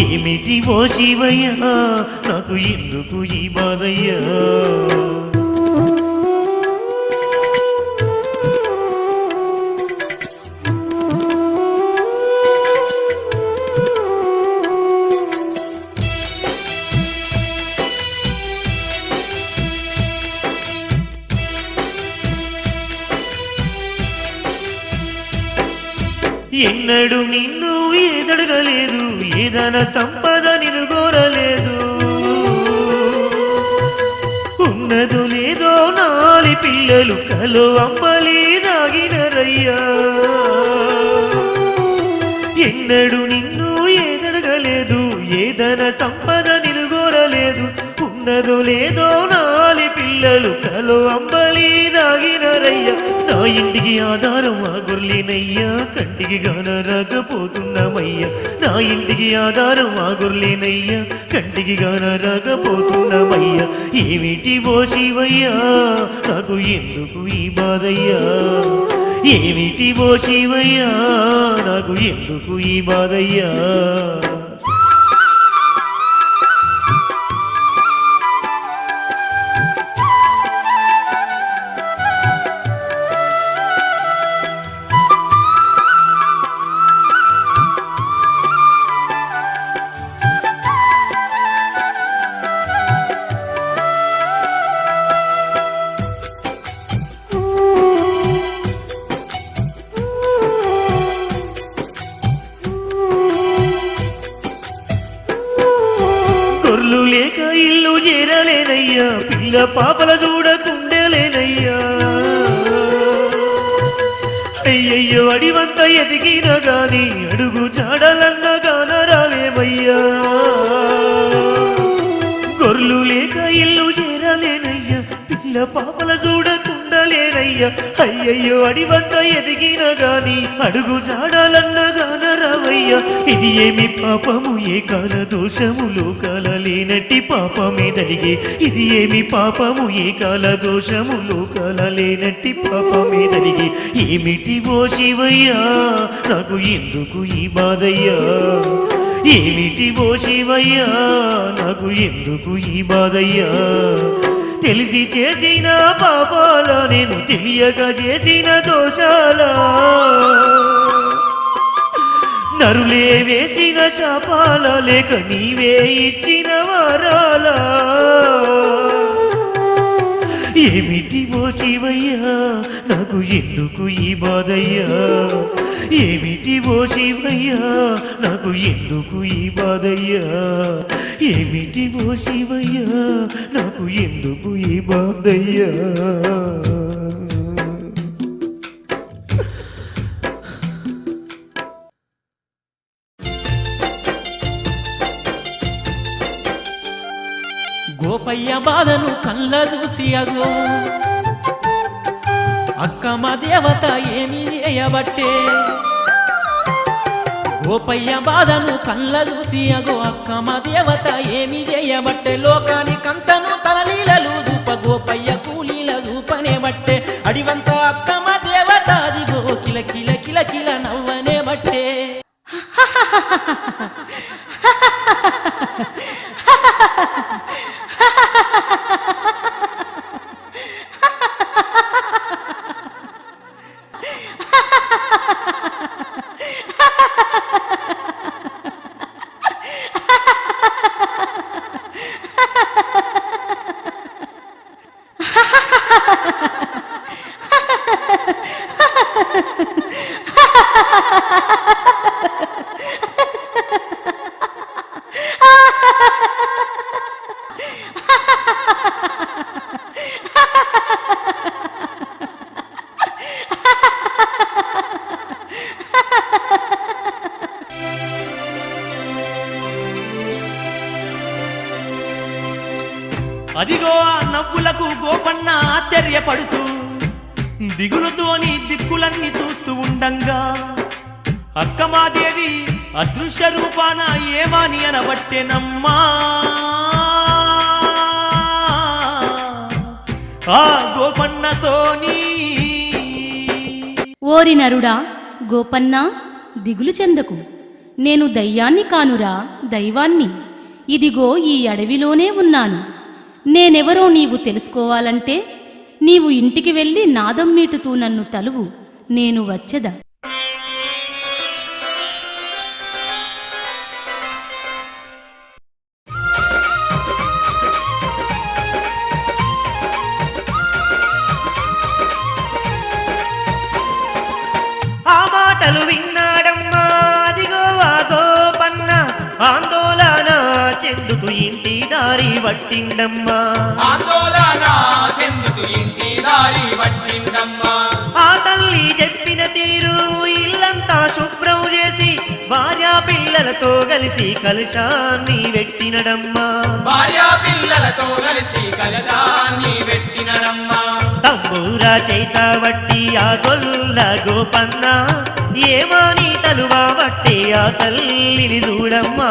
ఏమిటి ఓ శివయ్యా నాకు ఎందుకు ఈ బాధయ్యా ఎన్నడు నిన్ను ఏదడగలేదు ఏదైనా సంపద నిరుగోరలేదు ఉన్నదో లేదో నాలి పిల్లలు కలో అంబలి దాగినరయ్యా ఎన్నడు నిన్ను ఏదడగలేదు ఏదైనా సంపద నిరుగోరలేదు ఉన్నదో లేదో నాలి పిల్లలు కలో అంబలి దాగినరయ్యా నా ఇంటికి ఆధారం ఆ గొర్రెనయ్యా కంటికి గాన రాకపోతున్నామయ్యా నా ఇంటికి ఆధారం ఆ గొర్రెనయ్యా కంటికి గాన రాకపోతున్నామయ్యా ఏమిటి ఓ శివయ్యా నాకు ఎందుకు ఈ బాధయ్యా ఏమిటి ఓ శివయ్యా నాకు ఎందుకు ఈ బాధయ్యా గొర్రెలు లేక ఇల్లు చేరలేనయ్యా పిల్ల పాపల చూడకుండలేనయ్యా అయ్యయ్యో అడివంత ఎదిగిన గాని అడుగు జాడలన్న గాన రాలేమయ్యా గొర్రెలు లేక ఇల్లు చేరలేనయ్యా పిల్ల పాపల చూడకుండలేనయ్యా అయ్యయ్యో అడివంత ఎదిగిన గాని అడుగు జాడాలన్న గాన రావయ్యా ఇది ఏమి పాపము ఏ కాల దోషము లోకాల లేనట్టి పాపమే దలిగే ఇది ఏమి పాపము ఏ కాల దోషము లోకాల లేనట్టి పాపమే దలిగే ఏమిటి ఓ శివయ్యా నాకు ఎందుకు ఈ బాధయ్యా ఏమిటి ఓ శివయ్యా నాకు ఎందుకు ఈ బాధయ్యా తెలిసి చేసిన పాపాల నేను తెలియక చేసిన దోషాల నరులే వేసిన శాపాల లేక నీవే ఇచ్చిన వరాల ఏమిటి ఓ శివయ్యా నాకు ఎందుకు ఈ బాధయ్యా ఏమిటి ఓ శివయ్యా నాకు ఎందుకు ఈ బాధయ్యా ఏమిటి ఓ శివయ్యా నాకు ఎందుకు ఈ బాధయ్యా గోపయ్య బాధను కళ్ళ చూసి అగో అక్కమ్మ దేవత ఏమి చేయబట్టే గోపయ్య బాధను కళ్ళ చూసి అగో అక్కమ్మ దేవత ఏమి చేయబట్టే లోకానికంతను తన లీలలు గోపయ్య కూలీల రూపనే బట్టే అడివంత అక్కమ్మ దేవత అదిగో కిల కిల కిల కిల నవ్వనే బట్టే అదిగో ఆ నవ్వులకు గోపన్న ఆశ్చర్యపడుతూ దిగులుతోని దిక్కులన్నీ చూస్తూ ఉండంగా అక్కమాదేవి అదృశ్య రూపాన ఏమాని అనబట్టెనమ్మా. ఆ గోపన్నతోని ఓరి నరుడా గోపన్నా దిగులు చెందకు, నేను దయ్యాన్ని కానురా దైవాన్ని. ఇదిగో ఈ అడవిలోనే ఉన్నాను. నేనెవరో నీవు తెలుసుకోవాలంటే నీవు ఇంటికి వెళ్ళి నాదం మీటుతూ నన్ను తలువు, నేను వచ్చెదా. ఆ మాటలు విన్నాడమ్మా అదిగో ఆ గోపన్న ఆందోళన చెందుతూ ఇంటి దారి పట్టిండమ్మా. ఆందోళన చెందుతూ ఇంటి దారి పట్టిండమ్మా. ఆ తల్లి చెప్పిన తీరు ఇల్లంతా శుభ్రం చేసి భార్యా పిల్లలతో కలిసి కలశాన్ని పెట్టినడమ్మా. భార్యా పిల్లలతో కలిసి కలశాన్ని పెట్టినడమ్మా. తంబూరా చేత బట్టి ఆ గొల్ల గోపన్న ఏమాని తలువా బట్టి ఆ తల్లిని చూడమ్మా.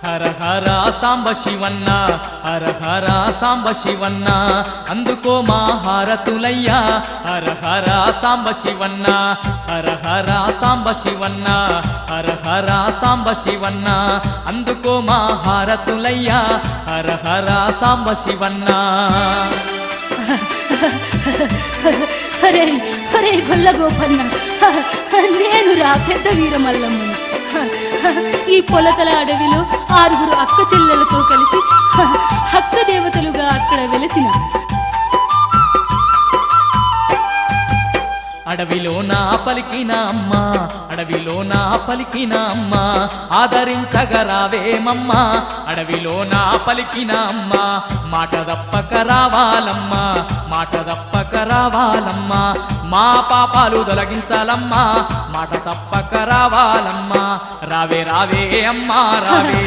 హర హర సాంబ శివన్న, హర హర సాంబ శివన్న, అందుకో మా హారతులయ్యా. హర హర సాంబ శివన్న, హర హర సాంబ శివన్న, హర హర సాంబ శివన్న, అందుకో మా హారతులయ్యా. హర హర సాంబ శివన్న. హరే హరే గొల్ల గోపన్న, నేను రా పెద్ద వీరమల్లమ్మని. ఈ పొలకల అడవిలో 6 అక్క చెల్లెలతో కలిసి అక్క దేవతలుగా అక్కడ వెలిసిన అడవిలో నా పలికిన అమ్మ, అడవిలో నా పలికిన అమ్మ, ఆదరించగరావేమమ్మ. అడవిలో నా పలికిన అమ్మ, మాట తప్పక రావాలమ్మ, మాట తప్పక రావాలమ్మ. మా పాపాలు తొలగించాలమ్మా, మాట తప్పక రావాలమ్మ. రావే రావే అమ్మా రావే,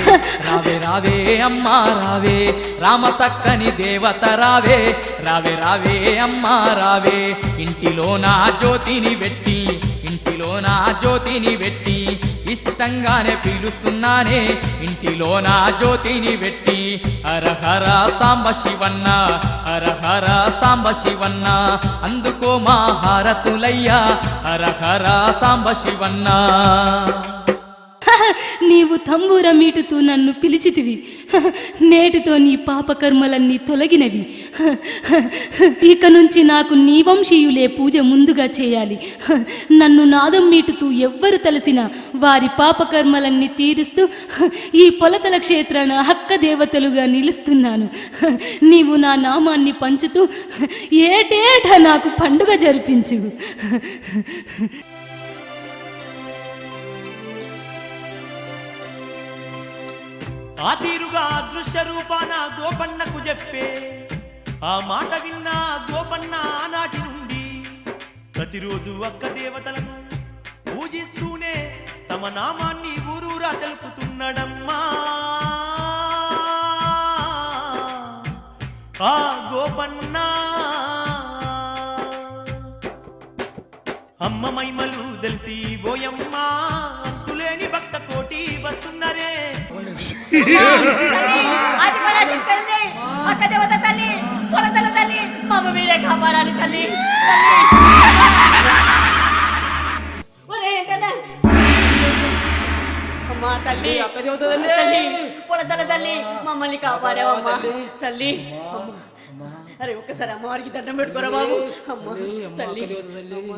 రావే రావే అమ్మా రావే, రామ సక్కని దేవత రావే, రావే రావే అమ్మా రావే. ఇంటిలో నా జ్యోతిని పెట్టి, ఇంటిలో నా జ్యోతిని పెట్టి, ఇష్టంగానే పీలుస్తున్నానే ఇంటిలో నా జ్యోతిని పెట్టి. హర హర సాంబ శివన్న, హర హర సాంబ శివన్న, అందుకో మా హారతులయ్యా. హర హర సాంబ శివన్న. నీవు తంబూర మీటుతూ నన్ను పిలిచితివి, నేటితో నీ పాపకర్మలన్నీ తొలగినవి. ఇక నుంచి నాకు నీ వంశీయులే పూజ ముందుగా చేయాలి. నన్ను నాదం మీటుతూ ఎవ్వరు తలసినా వారి పాపకర్మలన్నీ తీరుస్తూ ఈ పొలతల క్షేత్రాన అక్క దేవతలుగా నిలుస్తున్నాను. నీవు నా నామాన్ని పంచుతూ ఏటేటా నాకు పండుగ జరిపించు. ఆ తీరుగా అదృశ్య రూపాన గోపన్నకు చెప్పే ఆ మాట విన్న గోపన్న ఆనాటి నుండి ప్రతిరోజు అక్క దేవతలను పూజిస్తూనే తమ నామాన్ని ఊరూరా చరిత్ర తెలుపుతున్నాడమ్మా ఆ గోపన్న అమ్మ మైమలు తెలిసి బోయమ్మ అంతులేని భక్త కోటి వస్తున్నరే ఆదిపరాశక్తి తల్లి, అక్క దేవత తల్లి, కొలతల తల్లి, మమ్మ మీరే కాపాడాలి తల్లి. ఒరేయ్ వెంకన్న. అమ్మా తల్లి, అక్క దేవత తల్లి. తల్లి, కొలతల తల్లి, మమ్మల్ని కాపాడావమ్మా తల్లి. అమ్మా అరే ఒక్కసారి అమ్మవారికి దండం పెట్టుకోరా బాబు. అమ్మ తల్లి, అమ్మ.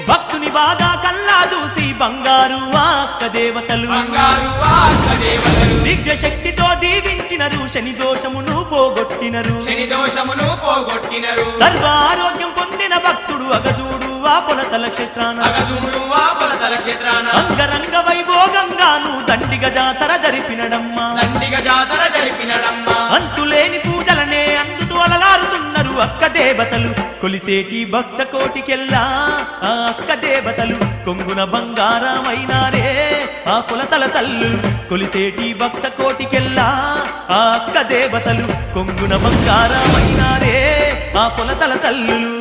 భక్తుని బాధ కల్లా చూసి బంగారు అక్క దేవతలు బంగారు ఆత్మ దేవతలు దివ్య శక్తితో దీవించినరు శని దోషమును పోగొట్టినరు శని దోషమును పోగొట్టినరు సర్వ ఆరోగ్యం పొందిన భక్తుడు అగదూడు ఆ పొలతల క్షేత్రాన అగజూడు ఆ కొలతల క్షేత్రాన అంగరంగ వైభోగంగాను దండిగ జాతర జరిపినడమ్మా దండిగ జాతర జరిపినడమ్మా అంతులేని పూజలనే అందుతూ అలలారుతున్నారు అక్క దేవతలు కొలిసేటి భక్త కోటికెల్లా ఆ అక్క దేవతలు కొంగున బంగారమైనారే ఆ కొలతల తల్లు కొలిసేటి భక్త కోటికెల్లా ఆ అక్క దేవతలు కొంగున బంగారమైనారే ఆ కొలతల తల్లులు